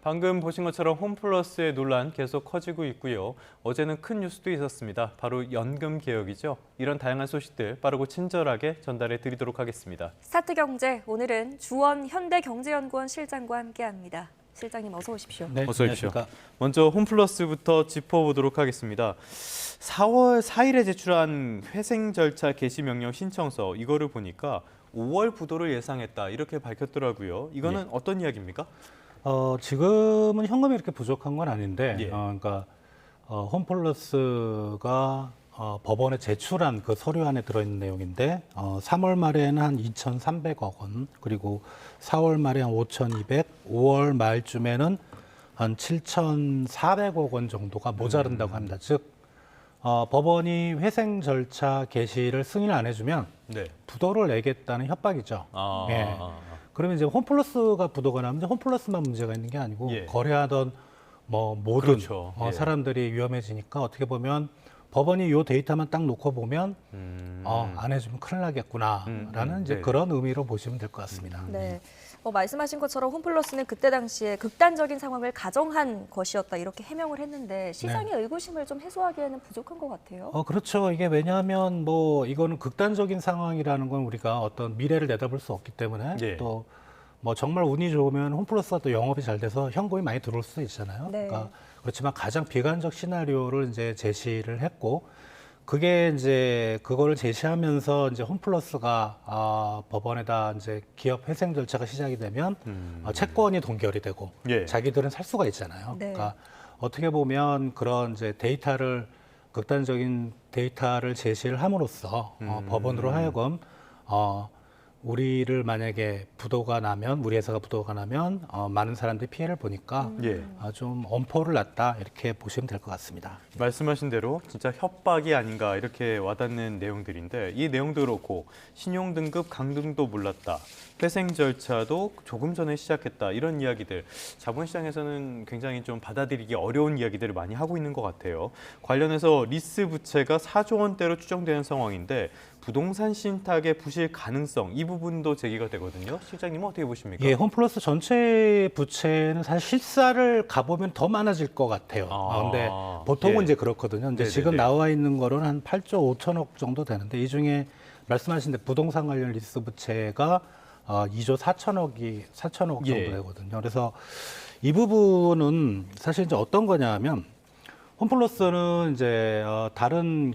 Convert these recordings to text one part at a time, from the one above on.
방금 보신 것처럼 홈플러스의 논란 계속 커지고 있고요. 어제는 큰 뉴스도 있었습니다. 바로 연금 개혁이죠. 이런 다양한 소식들 빠르고 친절하게 전달해 드리도록 하겠습니다. 스타트경제, 오늘은 주원 현대경제연구원 실장과 함께합니다. 실장님 어서 오십시오. 네, 어서 오십시오. 안녕하십니까. 먼저 홈플러스부터 짚어보도록 하겠습니다. 4월 4일에 제출한 회생 절차 개시 명령 신청서 이거를 보니까 5월 부도를 예상했다 이렇게 밝혔더라고요. 이거는 어떤 이야기입니까? 지금은 현금이 이렇게 부족한 건 아닌데, 예. 그러니까 홈플러스가 법원에 제출한 그 서류 안에 들어있는 내용인데, 3월 말에는 한 2,300억 원, 그리고 4월 말에 한 5,200, 5월 말쯤에는 한 7,400억 원 정도가 모자른다고 합니다. 즉, 법원이 회생 절차 개시를 승인을 안 해주면 네. 부도를 내겠다는 협박이죠. 예. 그러면 이제 홈플러스가 부도가 나면 이제 홈플러스만 문제가 있는 게 아니고 예. 거래하던 뭐 모든 그렇죠. 예. 사람들이 위험해지니까 어떻게 보면 법원이 요 데이터만 딱 놓고 보면 안 해주면 큰일 나겠구나라는 이제 네. 그런 의미로 보시면 될 것 같습니다. 네. 말씀하신 것처럼 홈플러스는 그때 당시에 극단적인 상황을 가정한 것이었다 이렇게 해명을 했는데 시장의 의구심을 좀 해소하기에는 부족한 것 같아요. 그렇죠. 이게 왜냐하면 뭐 이거는 극단적인 상황이라는 건 우리가 어떤 미래를 내다볼 수 없기 때문에 예. 또 뭐 정말 운이 좋으면 홈플러스가 또 영업이 잘 돼서 현금이 많이 들어올 수도 있잖아요. 네. 그러니까 그렇지만 가장 비관적 시나리오를 이제 제시를 했고 그게 이제 그거를 제시하면서 이제 홈플러스가 법원에다 이제 기업 회생 절차가 시작이 되면 채권이 동결이 되고 예. 자기들은 살 수가 있잖아요. 네. 그러니까 어떻게 보면 그런 이제 극단적인 데이터를 제시를 함으로써 법원으로 하여금 우리를 만약에 부도가 나면 우리 회사가 부도가 나면 많은 사람들이 피해를 보니까 예. 좀 엄포를 놨다 이렇게 보시면 될 것 같습니다. 말씀하신 대로 진짜 협박이 아닌가 이렇게 와닿는 내용들인데 이 내용도 그렇고 신용등급 강등도 몰랐다. 회생 절차도 조금 전에 시작했다. 이런 이야기들 자본시장에서는 굉장히 좀 받아들이기 어려운 이야기들을 많이 하고 있는 것 같아요. 관련해서 리스 부채가 4조 원대로 추정되는 상황인데 부동산 신탁의 부실 가능성 이 부분도 제기가 되거든요. 실장님은 어떻게 보십니까? 예, 홈플러스 전체 부채는 사실 실사를 가보면 더 많아질 것 같아요. 근데 보통은 예. 이제 그렇거든요. 이제 네네네. 지금 나와 있는 거로는 한 8조 5천억 정도 되는데 이 중에 말씀하신 대 부동산 관련 리스 부채가 2조 4천억 정도 예. 되거든요. 그래서 이 부분은 사실 이제 어떤 거냐면 홈플러스는 이제 다른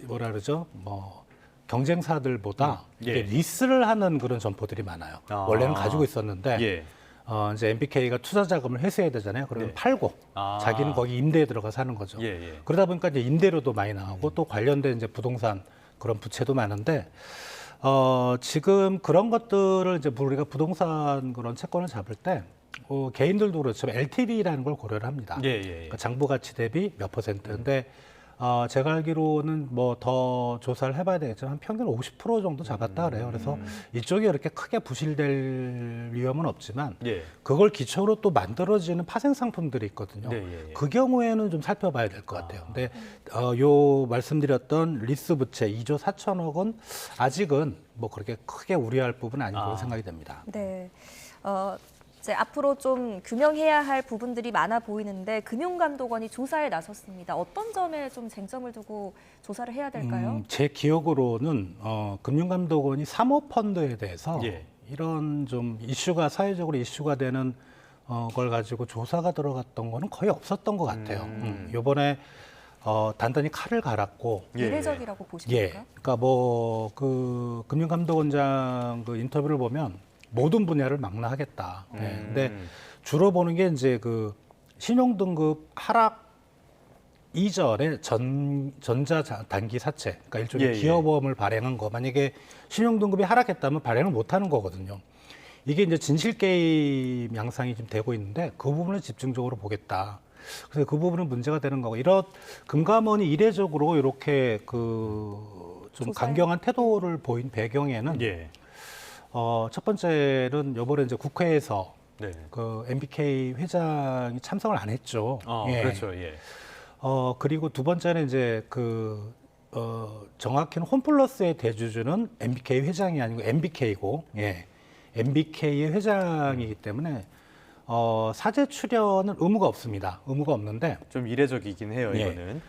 뭐라 그러죠? 뭐 경쟁사들보다 예. 이게 리스를 하는 그런 점포들이 많아요. 원래는 가지고 있었는데 예. 이제 MBK가 투자 자금을 회수해야 되잖아요. 그러면 네. 팔고 자기는 거기 임대에 들어가 사는 거죠. 예, 예. 그러다 보니까 이제 임대료도 많이 나오고 또 관련된 이제 부동산 그런 부채도 많은데 지금 그런 것들을 이제 우리가 부동산 그런 채권을 잡을 때 개인들도 그렇지만 LTV라는 걸 고려를 합니다. 예, 예, 예. 그러니까 장부 가치 대비 몇 %. 근데 제가 알기로는 뭐 더 조사를 해봐야 되겠지만 평균 50% 정도 잡았다 그래요. 그래서 이쪽이 그렇게 크게 부실될 위험은 없지만 예. 그걸 기초로 또 만들어지는 파생 상품들이 있거든요. 네, 예, 예. 그 경우에는 좀 살펴봐야 될 것 같아요. 근데 요 말씀드렸던 리스 부채 2조 4천억은 아직은 뭐 그렇게 크게 우려할 부분은 아니라고 생각이 됩니다. 네. 이제 앞으로 좀 규명해야 할 부분들이 많아 보이는데 금융감독원이 조사에 나섰습니다. 어떤 점에 좀 쟁점을 두고 조사를 해야 될까요? 제 기억으로는 금융감독원이 사모펀드에 대해서 예. 이런 좀 사회적으로 이슈가 되는 걸 가지고 조사가 들어갔던 거는 거의 없었던 것 같아요. 이번에 단단히 칼을 갈았고 예. 이례적이라고 보십니까? 그러니까 뭐 그 금융감독원장 그 인터뷰를 보면 모든 분야를 망라하겠다. 근데 주로 보는 게 이제 그 신용등급 하락 이전에 전자 단기 사채, 그러니까 일종의 예, 예. 기업보험을 발행한 거. 만약에 신용등급이 하락했다면 발행을 못하는 거거든요. 이게 이제 진실 게임 양상이 지금 되고 있는데 그 부분을 집중적으로 보겠다. 그래서 그 부분은 문제가 되는 거고 이런 금감원이 이례적으로 이렇게 좀 강경한 태도를 보인 배경에는 예. 첫 번째는 이번에 이제 국회에서 네. 그 MBK 회장이 참석을 안 했죠. 그렇죠. 예. 그리고 두 번째는 이제 정확히는 홈플러스의 대주주는 MBK 회장이 아니고 MBK고, MBK의 회장이기 때문에 사제 출연은 의무가 없습니다. 의무가 없는데 좀 이례적이긴 해요, 예. 이거는.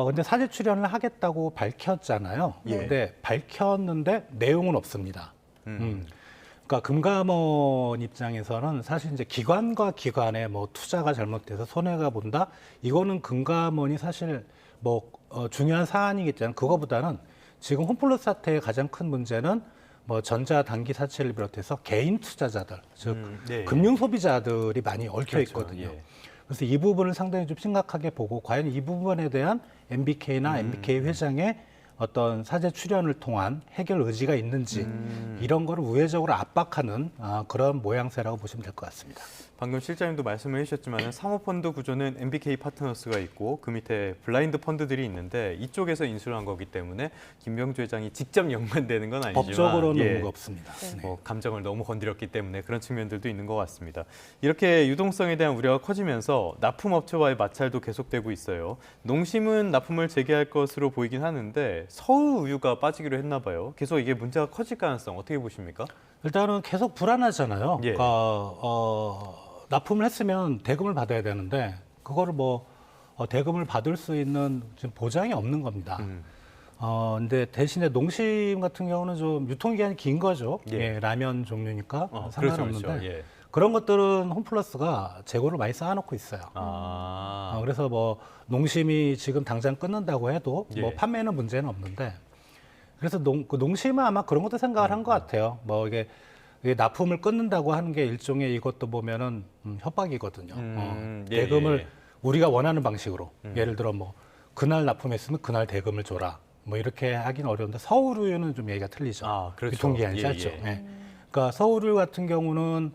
근데 사제 출연을 하겠다고 밝혔잖아요. 예. 근데 밝혔는데 내용은 없습니다. 그러니까 금감원 입장에서는 사실 이제 기관과 기관의 뭐 투자가 잘못돼서 손해가 본다. 이거는 금감원이 사실 뭐 중요한 사안이겠지만 그거보다는 지금 홈플러스 사태의 가장 큰 문제는 뭐 전자 단기 사채를 비롯해서 개인 투자자들, 즉 네. 금융 소비자들이 많이 얽혀 그렇죠. 있거든요. 예. 그래서 이 부분을 상당히 좀 심각하게 보고 과연 이 부분에 대한 MBK나 MBK 회장의 어떤 사제 출연을 통한 해결 의지가 있는지 이런 거를 우회적으로 압박하는 그런 모양새라고 보시면 될 것 같습니다. 방금 실장님도 말씀을 해주셨지만 사모펀드 구조는 MBK 파트너스가 있고 그 밑에 블라인드 펀드들이 있는데 이쪽에서 인수를 한 거기 때문에 김병주 회장이 직접 연관되는 건 아니지만 법적으로는 예. 의무가 없습니다. 네. 네. 뭐 감정을 너무 건드렸기 때문에 그런 측면들도 있는 것 같습니다. 이렇게 유동성에 대한 우려가 커지면서 납품업체와의 마찰도 계속되고 있어요. 농심은 납품을 재개할 것으로 보이긴 하는데 서울우유가 빠지기로 했나 봐요. 계속 이게 문제가 커질 가능성 어떻게 보십니까? 일단은 계속 불안하잖아요. 예. 그러니까 납품을 했으면 대금을 받아야 되는데 그거를 뭐 대금을 받을 수 있는 지금 보장이 없는 겁니다. 근데 대신에 농심 같은 경우는 좀 유통기한이 긴 거죠. 예. 예, 라면 종류니까 그렇죠, 상관없는데 그렇죠. 예. 그런 것들은 홈플러스가 재고를 많이 쌓아놓고 있어요. 그래서 뭐 농심이 지금 당장 끊는다고 해도 뭐 예. 판매는 문제는 없는데 그래서 농심은 아마 그런 것도 생각을 한 것 같아요. 뭐 이게 납품을 끊는다고 하는 게 일종의 이것도 보면은 협박이거든요. 예, 대금을 예. 우리가 원하는 방식으로 예를 들어 뭐 그날 납품했으면 그날 대금을 줘라. 뭐 이렇게 하긴 어려운데 서울우유는 좀 얘기가 틀리죠. 그렇죠. 유통기한이 예, 짧죠. 예. 예. 그러니까 서울우유 같은 경우는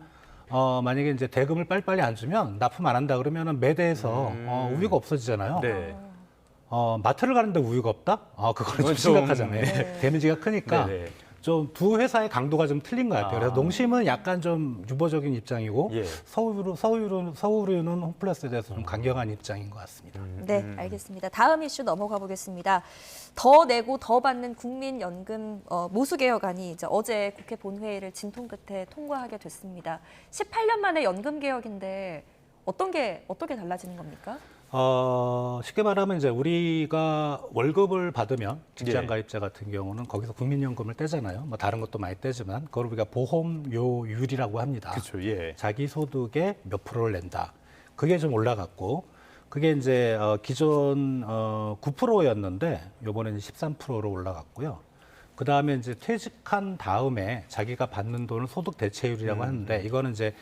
만약에 이제 대금을 빨리빨리 안 주면 납품 안 한다 그러면은 매대에서 우유가 없어지잖아요. 네. 마트를 가는데 우유가 없다? 그거는 좀 그건 좀, 심각하잖아요. 네. 데미지가 크니까 네네. 좀 두 회사의 강도가 좀 틀린 것 같아요. 그래서 농심은 약간 좀 유보적인 입장이고 예. 서울우유는 홈플러스에 대해서 좀 강경한 입장인 것 같습니다. 네, 알겠습니다. 다음 이슈 넘어가 보겠습니다. 더 내고 더 받는 국민연금 모수개혁안이 이제 어제 국회 본회의를 진통 끝에 통과하게 됐습니다. 18년 만에 연금 개혁인데 어떻게 달라지는 겁니까? 쉽게 말하면 이제 우리가 월급을 받으면 직장 예. 가입자 같은 경우는 거기서 국민연금을 떼잖아요. 뭐 다른 것도 많이 떼지만 그걸 우리가 보험료율이라고 합니다. 그렇죠. 예. 자기 소득의 몇 프로를 낸다. 그게 좀 올라갔고 그게 이제 기존 9%였는데 요번에는 13%로 올라갔고요. 그 다음에 이제 퇴직한 다음에 자기가 받는 돈을 소득 대체율이라고 하는데 이거는 이제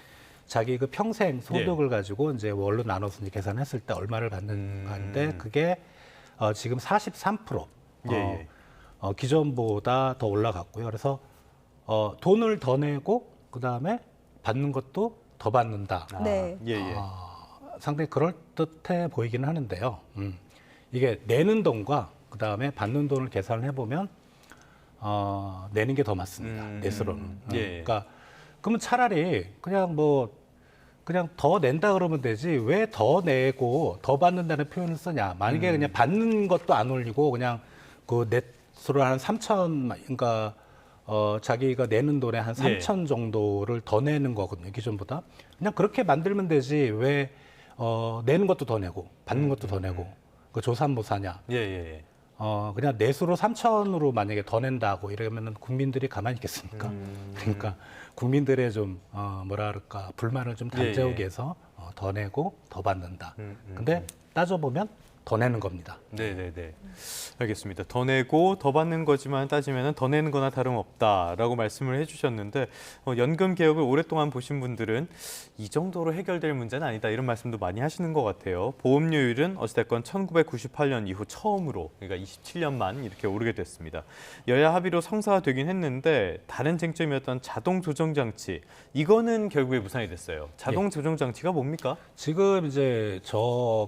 자기 그 평생 소득을 가지고 이제 월로 나눠서 이제 계산했을 때 얼마를 받는가인데 그게 지금 43% 예. 기존보다 더 올라갔고요. 그래서 돈을 더 내고 그 다음에 받는 것도 더 받는다. 네. 예. 상당히 그럴듯해 보이기는 하는데요. 이게 내는 돈과 그 다음에 받는 돈을 계산을 해보면 내는 게 더 맞습니다. 넷으로는. 예. 그러니까 그러면 차라리 그냥 더 낸다 그러면 되지 왜 더 내고 더 받는다는 표현을 쓰냐. 만약에 그냥 받는 것도 안 올리고 그냥 그 넷으로 한 3천 그러니까 자기가 내는 돈의 한 3천 정도를 더 내는 거거든요. 기존보다. 그냥 그렇게 만들면 되지 왜 내는 것도 더 내고 받는 것도 더 내고 그 조삼모사냐. 예. 그냥 내수로 3천으로 만약에 더 낸다고 이러면은 국민들이 가만히 있겠습니까? 그러니까 국민들의 좀 뭐랄까 불만을 좀 단죄하기 위해서 더 내고 더 받는다. 근데 따져보면 더 내는 겁니다. 네. 알겠습니다. 더 내고 더 받는 거지만 따지면 더 내는 거나 다름없다라고 말씀을 해주셨는데 연금 개혁을 오랫동안 보신 분들은 이 정도로 해결될 문제는 아니다 이런 말씀도 많이 하시는 것 같아요. 보험료율은 어찌됐건 1998년 이후 처음으로 그러니까 27년만 이렇게 오르게 됐습니다. 여야 합의로 성사되긴 했는데 다른 쟁점이었던 자동 조정 장치 이거는 결국에 무산이 됐어요. 자동 조정 장치가 뭡니까? 지금 이제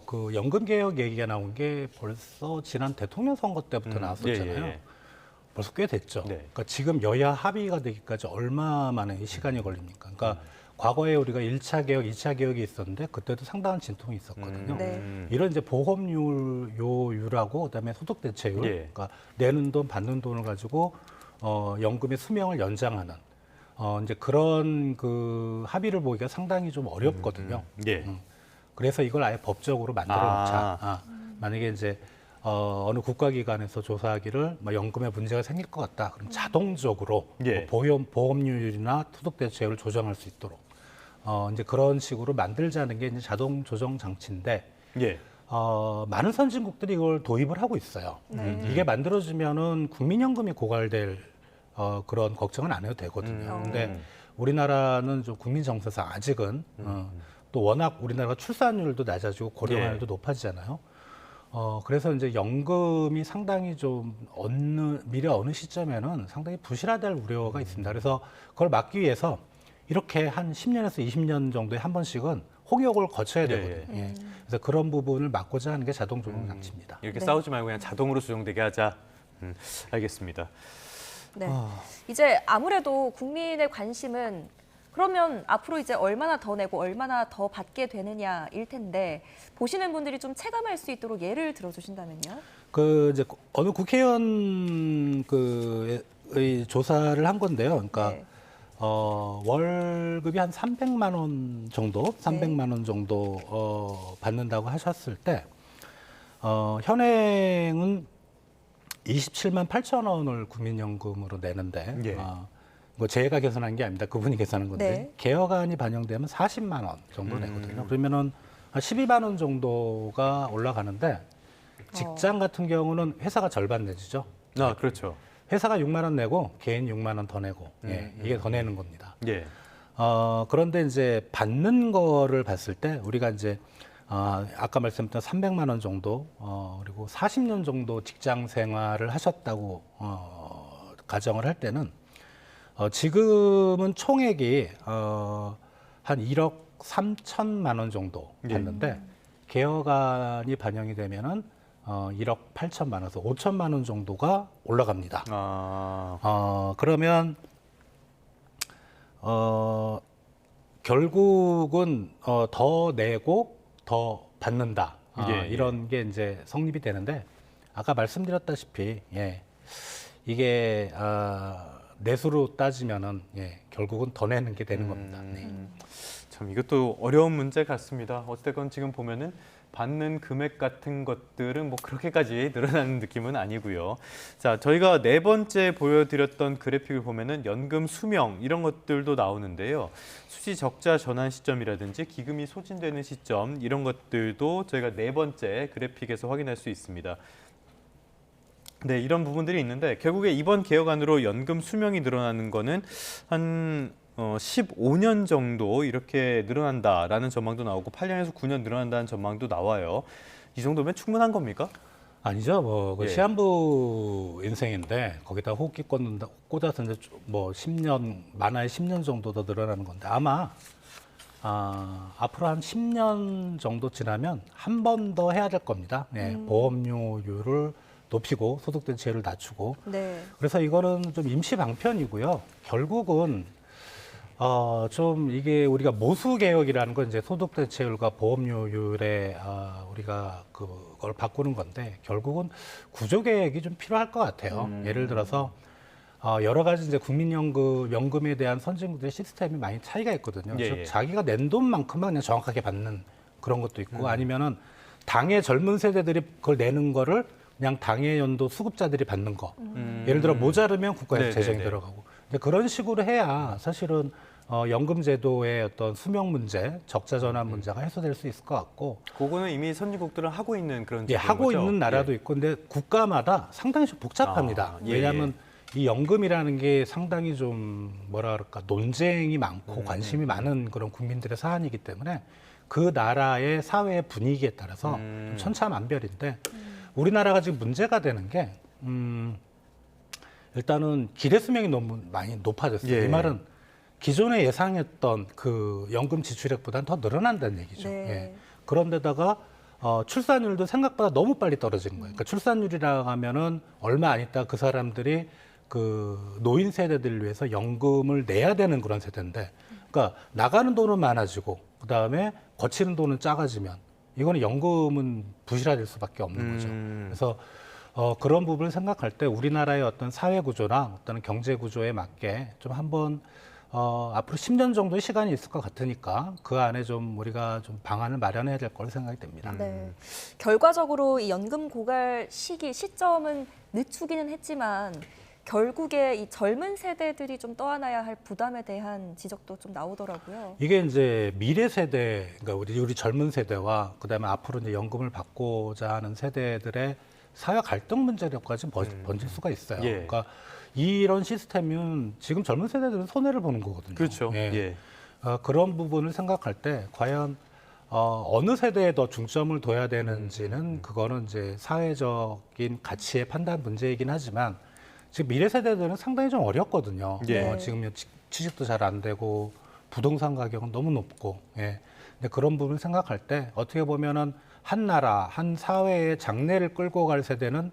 그 연금 개혁 얘기가 나온 게 벌써 지난 대통령 선거 때부터 나왔었잖아요. 예. 벌써 꽤 됐죠. 네. 그러니까 지금 여야 합의가 되기까지 얼마 만에 시간이 걸립니까? 그러니까 과거에 우리가 1차 개혁, 2차 개혁이 있었는데 그때도 상당한 진통이 있었거든요. 네. 이런 이제 보험료율하고 그다음에 소득 대체율, 예. 그러니까 내는 돈, 받는 돈을 가지고 연금의 수명을 연장하는 이제 그런 그 합의를 보기가 상당히 좀 어렵거든요. 예. 그래서 이걸 아예 법적으로 만들어 놓자. 만약에 이제 어느 국가기관에서 조사하기를 뭐 연금에 문제가 생길 것 같다. 그럼 자동적으로 예. 뭐 보험료율이나 소득대체율을 조정할 수 있도록 이제 그런 식으로 만들자는 게 이제 자동 조정 장치인데 예. 많은 선진국들이 이걸 도입을 하고 있어요. 이게 만들어지면은 국민연금이 고갈될 그런 걱정은 안 해도 되거든요. 근데 우리나라는 좀 국민 정서상 아직은 또 워낙 우리나라가 출산율도 낮아지고 고령화율도 높아지잖아요. 그래서 이제 연금이 상당히 좀 미래 어느 시점에는 상당히 부실화될 우려가 있습니다. 그래서 그걸 막기 위해서 이렇게 한 10년에서 20년 정도에 한 번씩은 홍역을 거쳐야 되거든요. 예. 그래서 그런 부분을 막고자 하는 게 자동 조정 장치입니다. 이렇게 네. 싸우지 말고 그냥 자동으로 조정되게 하자. 알겠습니다. 네. 이제 아무래도 국민의 관심은 그러면 앞으로 이제 얼마나 더 내고 얼마나 더 받게 되느냐일 텐데 보시는 분들이 좀 체감할 수 있도록 예를 들어주신다면요. 그 이제 어느 국회의원 의 조사를 한 건데요. 그러니까 네. 월급이 한 300만 원 정도, 300만 원 정도 받는다고 하셨을 때 현행은 27만 8천 원을 국민연금으로 내는데 예. 뭐 제가 계산한 게 아닙니다. 그분이 계산한 건데 네. 개혁안이 반영되면 40만 원 정도 내거든요. 그러면은 한 12만 원 정도가 올라가는데 직장 같은 경우는 회사가 절반 내주죠. 아, 그렇죠. 회사가 6만 원 내고 개인 6만 원 더 내고 예, 이게 더 내는 겁니다. 예. 그런데 이제 받는 거를 봤을 때 우리가 이제 아까 말씀드린 300만 원 정도 그리고 40년 정도 직장 생활을 하셨다고 가정을 할 때는 지금은 총액이 한 1억 3천만 원 정도 받는데 개혁안이 반영이 되면은 1억 8천만 원에서 5천만 원 정도가 올라갑니다. 그러면 결국은 더 내고 더 받는다. 이런 게 이제 성립이 되는데 아까 말씀드렸다시피 이게 내수로 따지면은 결국은 더 내는 게 되는 겁니다. 네. 참 이것도 어려운 문제 같습니다. 어쨌건 지금 보면은 받는 금액 같은 것들은 뭐 그렇게까지 늘어나는 느낌은 아니고요. 자, 저희가 네 번째 보여드렸던 그래픽을 보면은 연금 수명 이런 것들도 나오는데요. 수지 적자 전환 시점이라든지 기금이 소진되는 시점 이런 것들도 저희가 네 번째 그래픽에서 확인할 수 있습니다. 네, 이런 부분들이 있는데 결국에 이번 개혁안으로 연금 수명이 늘어나는 거는 한 15년 정도 이렇게 늘어난다라는 전망도 나오고 8년에서 9년 늘어난다는 전망도 나와요. 이 정도면 충분한 겁니까? 아니죠. 뭐 그 예. 시한부 인생인데 거기다 호흡기 꽂아서 이제 뭐 10년 많아야 10년 정도 더 늘어나는 건데 아마 앞으로 한 10년 정도 지나면 한 번 더 해야 될 겁니다. 보험료율을 높이고 소득대체율을 낮추고. 네. 그래서 이거는 좀 임시 방편이고요. 결국은 좀 이게 우리가 모수 개혁이라는 건 이제 소득대체율과 보험료율에 우리가 그걸 바꾸는 건데 결국은 구조 개혁이 좀 필요할 것 같아요. 예를 들어서 여러 가지 이제 연금에 대한 선진국들의 시스템이 많이 차이가 있거든요. 예, 즉 예. 자기가 낸 돈만큼만 그냥 정확하게 받는 그런 것도 있고 아니면은 당의 젊은 세대들이 그걸 내는 거를 그냥 당의 연도 수급자들이 받는 거. 예를 들어 모자르면 국가에서 네, 재정이 네, 네. 들어가고. 근데 그런 식으로 해야 사실은 연금 제도의 어떤 수명 문제, 적자 전환 문제가 해소될 수 있을 것 같고. 그거는 이미 선진국들은 하고 있는 그런 예, 제도인 하고 거죠? 있는 나라도 있고, 근데 국가마다 상당히 좀 복잡합니다. 예, 왜냐하면 이 연금이라는 게 상당히 좀 뭐라 그럴까 논쟁이 많고 관심이 많은 그런 국민들의 사안이기 때문에 그 나라의 사회 분위기에 따라서 좀 천차만별인데 우리나라가 지금 문제가 되는 게 일단은 기대 수명이 너무 많이 높아졌어요. 예. 이 말은 기존에 예상했던 그 연금 지출액보다는 더 늘어난다는 얘기죠. 네. 예. 그런데다가 출산율도 생각보다 너무 빨리 떨어지는 거예요. 그러니까 출산율이라고 하면은 얼마 안 있다 그 사람들이 그 노인 세대들을 위해서 연금을 내야 되는 그런 세대인데, 그러니까 나가는 돈은 많아지고 그 다음에 거치는 돈은 작아지면 이거는 연금은 부실화될 수밖에 없는 거죠. 그래서 그런 부분을 생각할 때 우리나라의 어떤 사회 구조랑 어떤 경제 구조에 맞게 좀 한번 앞으로 10년 정도의 시간이 있을 것 같으니까 그 안에 좀 우리가 좀 방안을 마련해야 될 거로 생각이 됩니다. 네. 결과적으로 이 연금 고갈 시점은 늦추기는 했지만 결국에 이 젊은 세대들이 좀 떠안아야 할 부담에 대한 지적도 좀 나오더라고요. 이게 이제 미래 세대, 그러니까 우리 젊은 세대와 그다음에 앞으로 이제 연금을 받고자 하는 세대들의 사회 갈등 문제로까지 번질 수가 있어요. 예. 그러니까 이런 시스템은 지금 젊은 세대들은 손해를 보는 거거든요. 그렇죠. 예. 예. 그런 부분을 생각할 때 과연 어느 세대에 더 중점을 둬야 되는지는 그거는 이제 사회적인 가치의 판단 문제이긴 하지만 지금 미래 세대들은 상당히 좀 어렵거든요. 예. 지금 취직도 잘 안 되고 부동산 가격은 너무 높고, 예. 근데 그런 부분을 생각할 때 어떻게 보면은 한 나라, 한 사회의 장래를 끌고 갈 세대는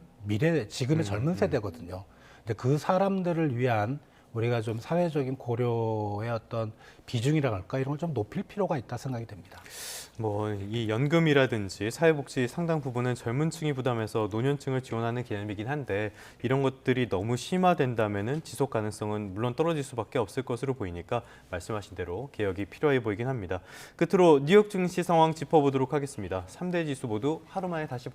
지금의 젊은 세대거든요. 근데 그 사람들을 위한 우리가 좀 사회적인 고려의 어떤 비중이라 할까 이런 걸 좀 높일 필요가 있다 생각이 됩니다. 뭐 이 연금이라든지 사회복지 상당 부분은 젊은 층이 부담해서 노년층을 지원하는 개념이긴 한데 이런 것들이 너무 심화된다면은 지속 가능성은 물론 떨어질 수밖에 없을 것으로 보이니까 말씀하신 대로 개혁이 필요해 보이긴 합니다. 끝으로 뉴욕 증시 상황 짚어보도록 하겠습니다. 3대 지수 모두 하루 만에 다시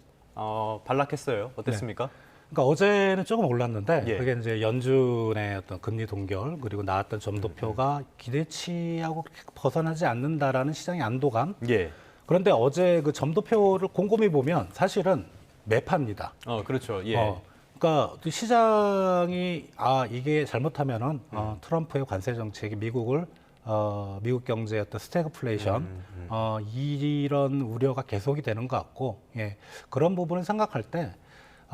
반락했어요. 어땠습니까? 그러니까 어제는 조금 올랐는데 예. 그게 이제 연준의 어떤 금리 동결 그리고 나왔던 점도표가 기대치하고 벗어나지 않는다라는 시장의 안도감. 예. 그런데 어제 그 점도표를 곰곰이 보면 사실은 매파입니다. 그렇죠. 예. 그러니까 시장이 이게 잘못하면은 트럼프의 관세 정책이 미국 경제의 어떤 스태그플레이션 이런 우려가 계속이 되는 것 같고, 예. 그런 부분을 생각할 때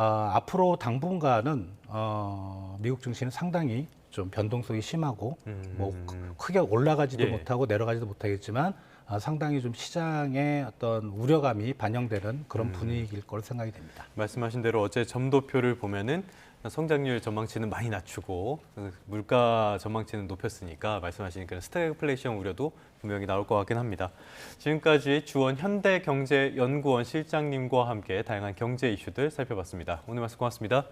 앞으로 당분간은 미국 증시는 상당히 좀 변동성이 심하고 뭐 크게 올라가지도 예. 못하고 내려가지도 못하겠지만 상당히 좀 시장의 어떤 우려감이 반영되는 그런 분위기일 거로 생각이 됩니다. 말씀하신 대로 어제 점도표를 보면은 성장률 전망치는 많이 낮추고 물가 전망치는 높였으니까 말씀하신 그런 스태그플레이션 우려도 분명히 나올 것 같긴 합니다. 지금까지 주원 현대경제연구원 실장님과 함께 다양한 경제 이슈들 살펴봤습니다. 오늘 말씀 고맙습니다.